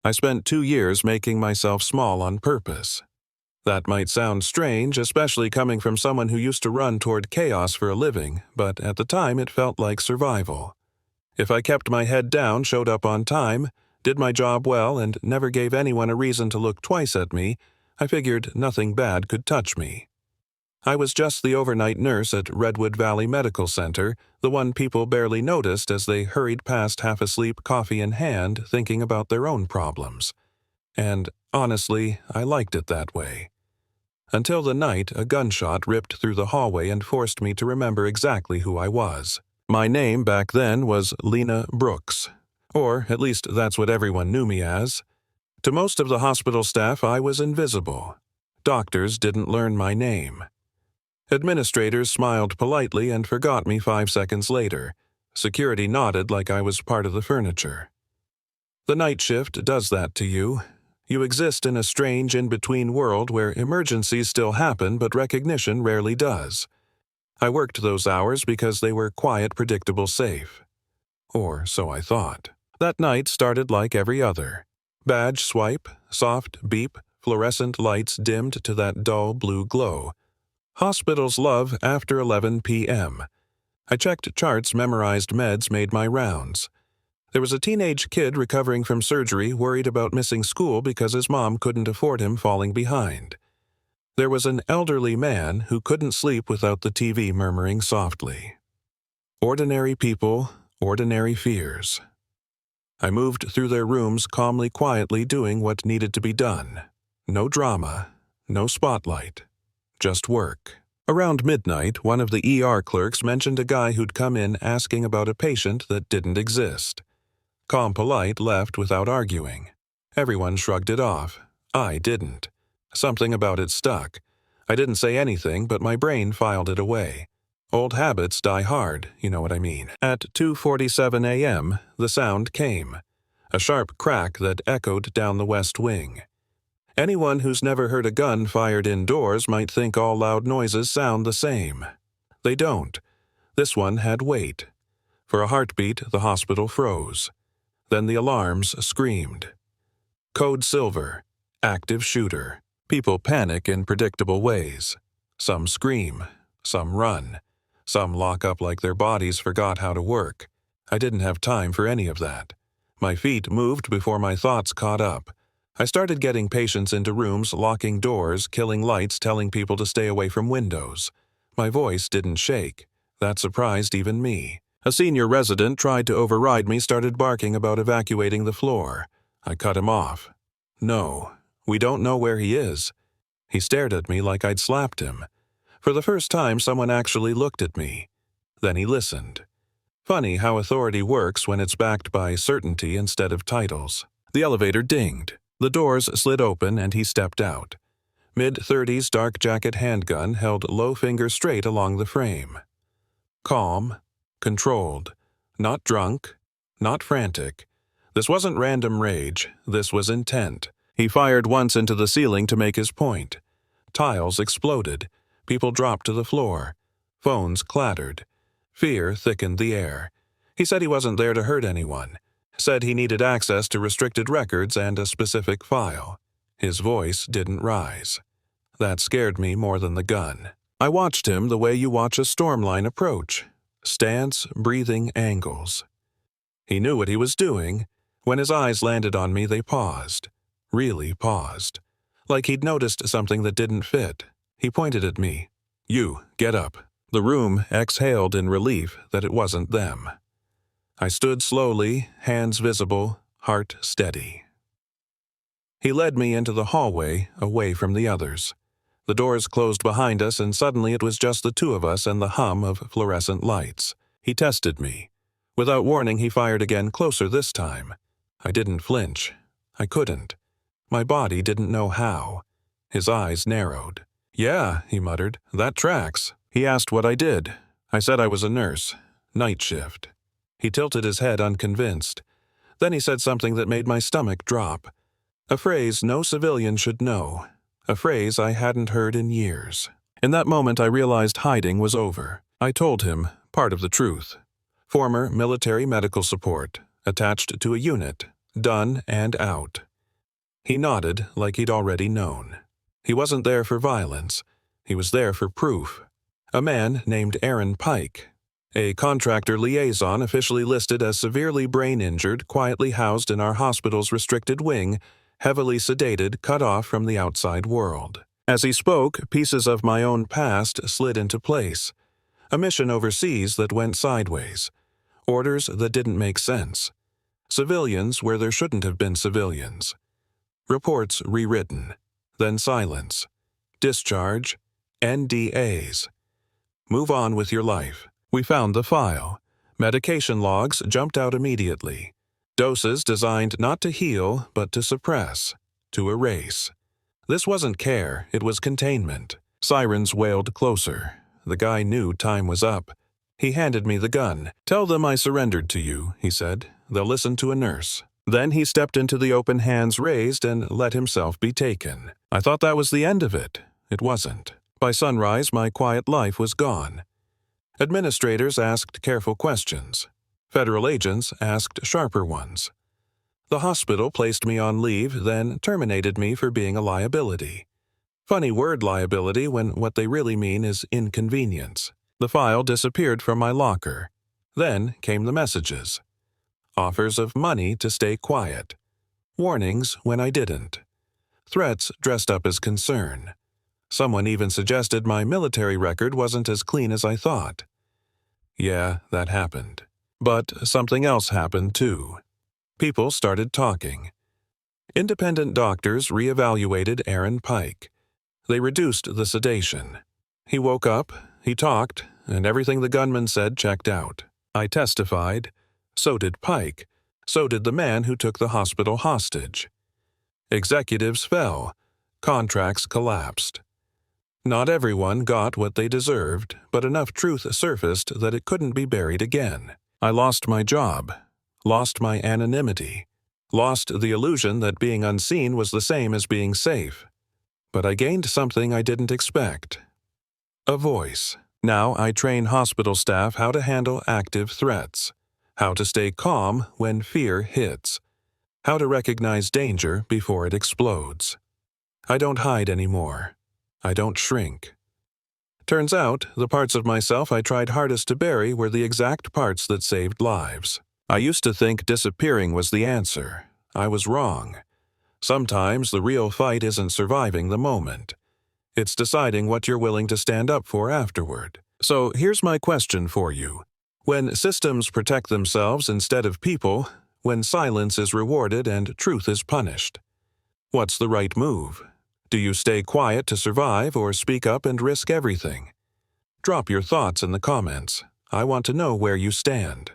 I spent 2 years making myself small on purpose. That might sound strange, especially coming from someone who used to run toward chaos for a living, but at the time it felt like survival. If I kept my head down, showed up on time, did my job well, and never gave anyone a reason to look twice at me, I figured nothing bad could touch me. I was just the overnight nurse at Redwood Valley Medical Center, the one people barely noticed as they hurried past half-asleep, coffee in hand, thinking about their own problems. And, honestly, I liked it that way. Until the night a gunshot ripped through the hallway and forced me to remember exactly who I was. My name back then was Lena Brooks, or at least that's what everyone knew me as. To most of the hospital staff I was invisible. Doctors didn't learn my name. Administrators smiled politely and forgot me 5 seconds later. Security nodded like I was part of the furniture. The night shift does that to you. You exist in a strange in-between world where emergencies still happen but recognition rarely does. I worked those hours because they were quiet, predictable, safe. Or so I thought. That night started like every other. Badge swipe, soft beep, fluorescent lights dimmed to that dull blue glow. Hospitals love after 11 p.m. I checked charts, memorized meds, made my rounds. There was a teenage kid recovering from surgery worried about missing school because his mom couldn't afford him falling behind. There was an elderly man who couldn't sleep without the TV murmuring softly. Ordinary people, ordinary fears. I moved through their rooms calmly, quietly doing what needed to be done. No drama, no spotlight. Just work. Around midnight, one of the ER clerks mentioned a guy who'd come in asking about a patient that didn't exist. Calm polite left without arguing. Everyone shrugged it off. I didn't. Something about it stuck. I didn't say anything, but my brain filed it away. Old habits die hard, you know what I mean. At 2:47 a.m., the sound came. A sharp crack that echoed down the west wing. Anyone who's never heard a gun fired indoors might think all loud noises sound the same. They don't. This one had weight. For a heartbeat, the hospital froze. Then the alarms screamed. Code Silver. Active shooter. People panic in predictable ways. Some scream. Some run. Some lock up like their bodies forgot how to work. I didn't have time for any of that. My feet moved before my thoughts caught up. I started getting patients into rooms, locking doors, killing lights, telling people to stay away from windows. My voice didn't shake. That surprised even me. A senior resident tried to override me, started barking about evacuating the floor. I cut him off. No, we don't know where he is. He stared at me like I'd slapped him. For the first time, someone actually looked at me. Then he listened. Funny how authority works when it's backed by certainty instead of titles. The elevator dinged. The doors slid open and he stepped out. Mid-30s dark jacket handgun held low finger straight along the frame. Calm, controlled, not drunk, not frantic. This wasn't random rage, this was intent. He fired once into the ceiling to make his point. Tiles exploded. People dropped to the floor. Phones clattered. Fear thickened the air. He said he wasn't there to hurt anyone. Said he needed access to restricted records and a specific file. His voice didn't rise. That scared me more than the gun. I watched him the way you watch a storm line approach. Stance, breathing, angles. He knew what he was doing. When his eyes landed on me, they paused. Really paused. Like he'd noticed something that didn't fit. He pointed at me. You, get up. The room exhaled in relief that it wasn't them. I stood slowly, hands visible, heart steady. He led me into the hallway, away from the others. The doors closed behind us, and suddenly it was just the two of us and the hum of fluorescent lights. He tested me. Without warning, he fired again, closer this time. I didn't flinch. I couldn't. My body didn't know how. His eyes narrowed. Yeah, he muttered, that tracks. He asked what I did. I said I was a nurse. Night shift. He tilted his head, unconvinced. Then he said something that made my stomach drop. A phrase no civilian should know. A phrase I hadn't heard in years. In that moment, I realized hiding was over. I told him part of the truth. Former military medical support, attached to a unit, done and out. He nodded like he'd already known. He wasn't there for violence. He was there for proof. A man named Aaron Pike, a contractor liaison officially listed as severely brain-injured, quietly housed in our hospital's restricted wing, heavily sedated, cut off from the outside world. As he spoke, pieces of my own past slid into place. A mission overseas that went sideways. Orders that didn't make sense. Civilians where there shouldn't have been civilians. Reports rewritten. Then silence. Discharge. NDAs. Move on with your life. We found the file. Medication logs jumped out immediately. Doses designed not to heal, but to suppress. To erase. This wasn't care, it was containment. Sirens wailed closer. The guy knew time was up. He handed me the gun. "Tell them I surrendered to you," he said. "They'll listen to a nurse." Then he stepped into the open hands raised and let himself be taken. I thought that was the end of it. It wasn't. By sunrise, my quiet life was gone. Administrators asked careful questions. Federal agents asked sharper ones. The hospital placed me on leave, then terminated me for being a liability. Funny word, liability, when what they really mean is inconvenience. The file disappeared from my locker. Then came the messages. Offers of money to stay quiet. Warnings when I didn't. Threats dressed up as concern. Someone even suggested my military record wasn't as clean as I thought. Yeah, that happened. But something else happened too. People started talking. Independent doctors reevaluated Aaron Pike. They reduced the sedation. He woke up, he talked, and everything the gunman said checked out. I testified. So did Pike. So did the man who took the hospital hostage. Executives fell. Contracts collapsed. Not everyone got what they deserved, but enough truth surfaced that it couldn't be buried again. I lost my job. Lost my anonymity. Lost the illusion that being unseen was the same as being safe. But I gained something I didn't expect. A voice. Now I train hospital staff how to handle active threats. How to stay calm when fear hits. How to recognize danger before it explodes. I don't hide anymore. I don't shrink. Turns out, the parts of myself I tried hardest to bury were the exact parts that saved lives. I used to think disappearing was the answer. I was wrong. Sometimes the real fight isn't surviving the moment. It's deciding what you're willing to stand up for afterward. So here's my question for you. When systems protect themselves instead of people, when silence is rewarded and truth is punished, what's the right move? Do you stay quiet to survive or speak up and risk everything? Drop your thoughts in the comments. I want to know where you stand.